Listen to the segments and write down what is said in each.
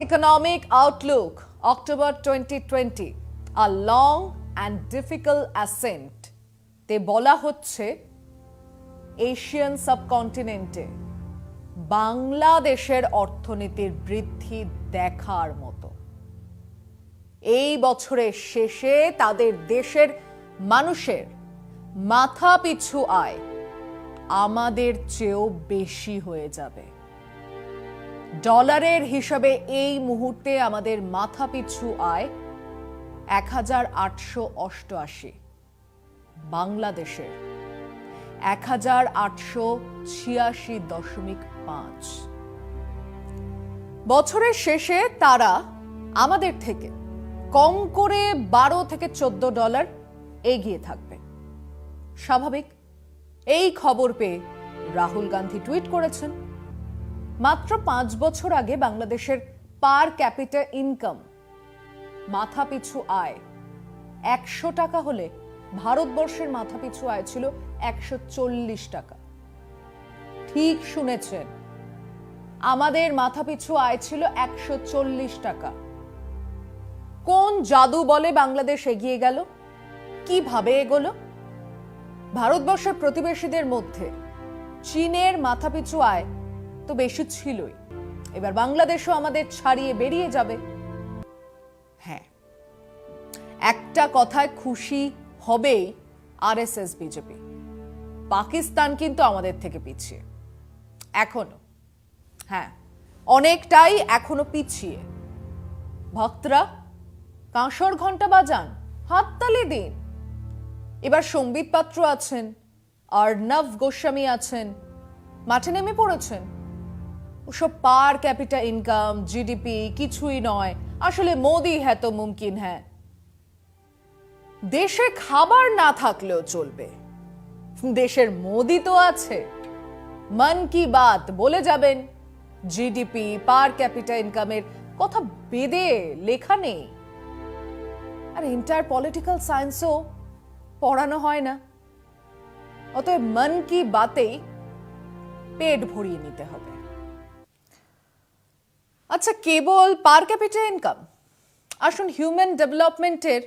Economic outlook, October 2020, a long and difficult ascent. তে বলা হচ্ছে এশিয়ান সাবকন্টিনেন্টে বাংলাদেশের অর্থনীতির বৃদ্ধি দেখার মতো। এই বছরের শেষে তাদের দেশের মানুষের মাথাপিছু আয় আমাদের চেয়েও বেশি হয়ে যাবে। ডলারের হিসাবে এই মুহূর্তে আমাদের মাথাপিছু আয় ১,৮৮৮, বাংলাদেশের ১,৮৮৬.৫। বছরের শেষে তারা আমাদের থেকে কম করে ১২ থেকে ১৪ ডলার এগিয়ে থাকবে। স্বাভাবিক। এই খবর পেয়ে রাহুল গান্ধী টুইট করেছেন, মাত্র ৫ বছর আগে বাংলাদেশের পার ক্যাপিটা ইনকাম মাথাপিছু আয় ১০০ টাকা হলে ভারতবর্ষের মাথাপিছু আয় ছিল ১৪০ টাকা। ঠিক শুনেছেন, আমাদের মাথাপিছু আয় ছিল ১৪০ টাকা। কোন জাদু বলে বাংলাদেশ এগিয়ে গেল? কিভাবে এগোলো? ভারতবর্ষের প্রতিবেশীদের মধ্যে চীনের মাথাপিছু আয় তো বেশি ছিলই, এবার বাংলাদেশও আমাদের ছাড়িয়ে বেরিয়ে যাবে। হ্যাঁ, একটা কথায় খুশি হবেই আরএসএস বিজেপি। পাকিস্তান কিন্তু আমাদের থেকে পিছিয়ে এখনো। হ্যাঁ, অনেকটাই এখনো পিছিয়ে। ভক্তরা কাঁসর ঘন্টা বাজান, হাততালি দিন। এবার সম্বিত পাত্র আছেন, অর্ণব গোস্বামী আছেন, মাঠে নেমে পড়েছেন। ওসব পার ক্যাপিটা ইনকাম, জিডিপি কিছুই নয়, আসলে মোদি হ্যাঁ তো মুমকিন হ্যাঁ। দেশে খাবার না থাকলেও চলবে, দেশের মোদি তো আছে। মন কি বাত বলে যাবেন, জিডিপি পার ক্যাপিটা ইনকামের কথা বেদে লেখা নেই। আর ইন্টার পলিটিক্যাল সায়েন্সও পড়ানো হয় না। অতএব মন কি বাতেই পেট ভরিয়ে নিতে হবে। আচ্ছা, কেবল পার ক্যাপিটা ইনকাম? আসুন হিউম্যান ডেভেলপমেন্টের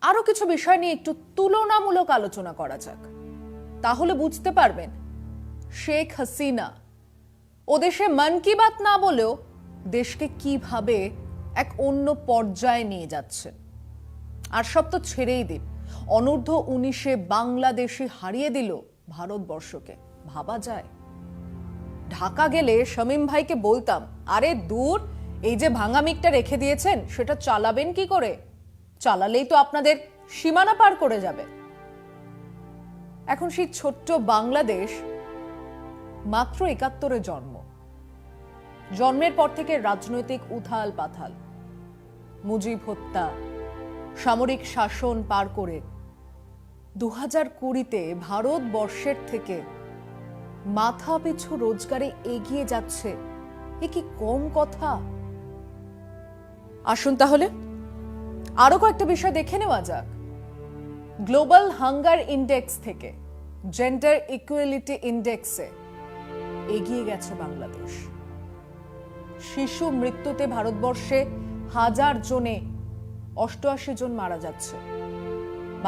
আরো কিছু বিষয় নিয়ে একটু তুলনামূলক আলোচনা করা যাক। তাহলে বুঝতে পারবেন শেখ হাসিনা ও দেশে মন কি বাত না বলেও দেশকে কিভাবে এক অন্য পর্যায়ে নিয়ে যাচ্ছে। আর সব তো ছেড়েই দিন, অনূর্ধ্ব-১৯ বাংলাদেশে হারিয়ে দিল ভারতবর্ষকে। ভাবা যায়? ঢাকা গেলে শামীম ভাইকে বলতাম, আরে দূর, এই যে ভাঙা মিগটা রেখে দিয়েছেন সেটা চালাবেন কি করে? চালালেই তো আপনাদের সীমানা পার করে যাবে। এখন সেই ছোট্ট বাংলাদেশ মাত্র ৭১-এ জন্মের পর থেকে রাজনৈতিক উথাল পাথাল, মুজিব হত্যা, সামরিক শাসন পার করে ২০২০-তে ভারতবর্ষের থেকে মাথাপিছু রোজগারে এগিয়ে যাচ্ছে। এ কি কম কথা? আসুন তাহলে আরো কয়েকটা বিষয় দেখে নেওয়া যাক। গ্লোবাল হাঙ্গার ইন্ডেক্স থেকে জেন্ডার ইকুয়ালিটি ইন্ডেক্সে এগিয়ে গেছে বাংলাদেশ। শিশু মৃত্যুতে ভারতবর্ষে ১০০০ জনে ৮৮ জন মারা যাচ্ছে,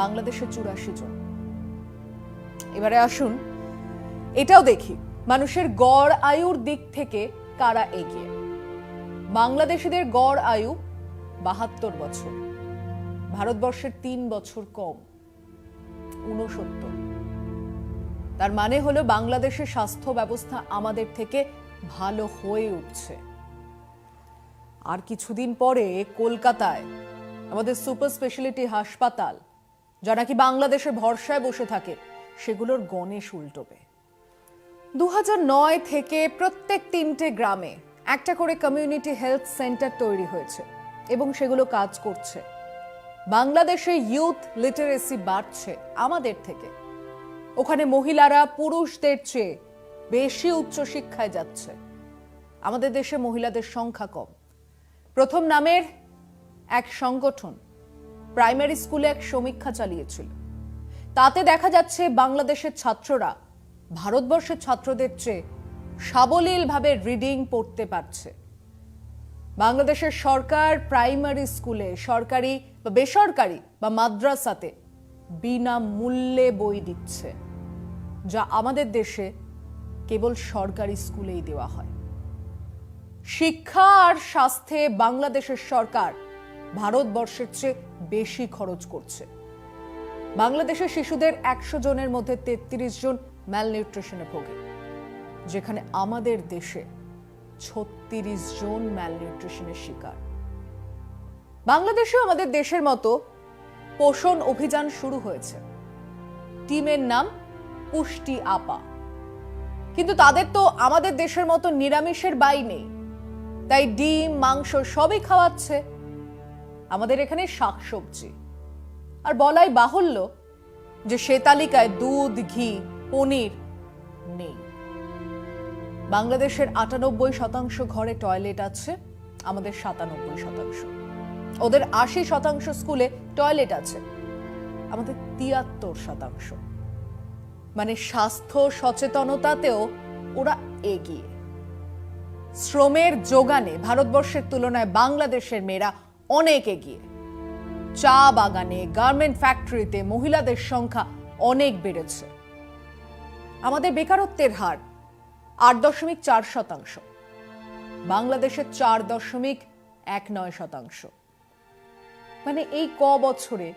বাংলাদেশে ৮৪ জন। এবারে আসুন এটাও দেখি মানুষের গড় আয়ুর দিক থেকে কারা এগিয়ে। বাংলাদেশিদের গড় আয়ু ৭২ বছর, ভারতবর্ষের ৩ বছর কম, ৬৯। তার মানে হলো বাংলাদেশের স্বাস্থ্য ব্যবস্থা আমাদের থেকে ভালো হয়ে উঠছে। আর কিছুদিন পরে কলকাতায় আমাদের সুপার স্পেশালিটি হাসপাতাল, যা নাকি বাংলাদেশের ভরসায় বসে থাকে, সেগুলোর গণেশ উল্টোবে। ২০০৯ থেকে প্রত্যেক ৩টে গ্রামে একটা করে কমিউনিটি হেলথ সেন্টার তৈরি হয়েছে এবং সেগুলো কাজ করছে। বাংলাদেশে ইউথ লিটারেসি বাড়ছে আমাদের থেকে। ওখানে মহিলারা পুরুষদের চেয়ে বেশি উচ্চশিক্ষায় যাচ্ছে। আমাদের দেশে মহিলাদের সংখ্যা কম। প্রথম নামের এক সংগঠন প্রাইমারি স্কুলে এক সমীক্ষা চালিয়েছিল। তাতে দেখা যাচ্ছে বাংলাদেশের ছাত্ররা ভারতবর্ষের ছাত্রদের চেয়ে সাবলীলভাবে রিডিং পড়তে পারছে। বাংলাদেশের সরকার প্রাইমারি স্কুলে, সরকারি বা বেসরকারি বা মাদ্রাসাতে বিনামূল্যে বই দিচ্ছে, যা আমাদের দেশে কেবল সরকারি স্কুলেই দেওয়া হয়। শিক্ষা আর স্বাস্থ্যে বাংলাদেশের সরকার ভারতবর্ষের চেয়ে বেশি খরচ করছে। বাংলাদেশের শিশুদের 100 জনের মধ্যে 33 জন ম্যালনিউট্রিশনে ভোগে, যেখানে আমাদের দেশে 36 জন ম্যালনিউট্রিশনের শিকার। বাংলাদেশেও আমাদের দেশের মতো পোষণ অভিযান শুরু হয়েছে। টিমের নাম পুষ্টি আপা, কিন্তু তাদের তো আমাদের দেশের মতো নিরামিষের বাই নেই, তাই ডিম মাংস সবই খাওয়াচ্ছে। আমাদের এখানে শাকসবজি, আর বলাই বাহুল্য যে সে তালিকায় দুধ, ঘি, পনির নেই। বাংলাদেশের 98% ঘরে টয়লেট আছে, আমাদের 97%। ওদের 80% স্কুলে টয়লেট আছে, আমাদের 73%। মানে স্বাস্থ্য সচেতনতাতেও ওরা এগিয়ে। শ্রমের যোগানে ভারতবর্ষের তুলনায় বাংলাদেশের মেয়েরা অনেক এগিয়ে। চা বাগানে, গার্মেন্ট ফ্যাক্টরিতে মহিলাদের সংখ্যা অনেক বেড়েছে। আমাদের বেকারত্বের হার 8.4%, বাংলাদেশের 4.19%। মানে এই ক বছরে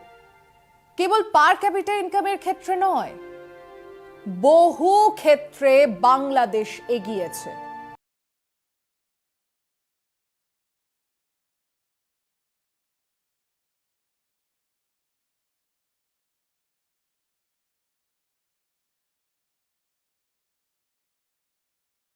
কেবল পার ক্যাপিটা ইনকামের ক্ষেত্রে নয়, বহু ক্ষেত্রে বাংলাদেশ এগিয়েছে।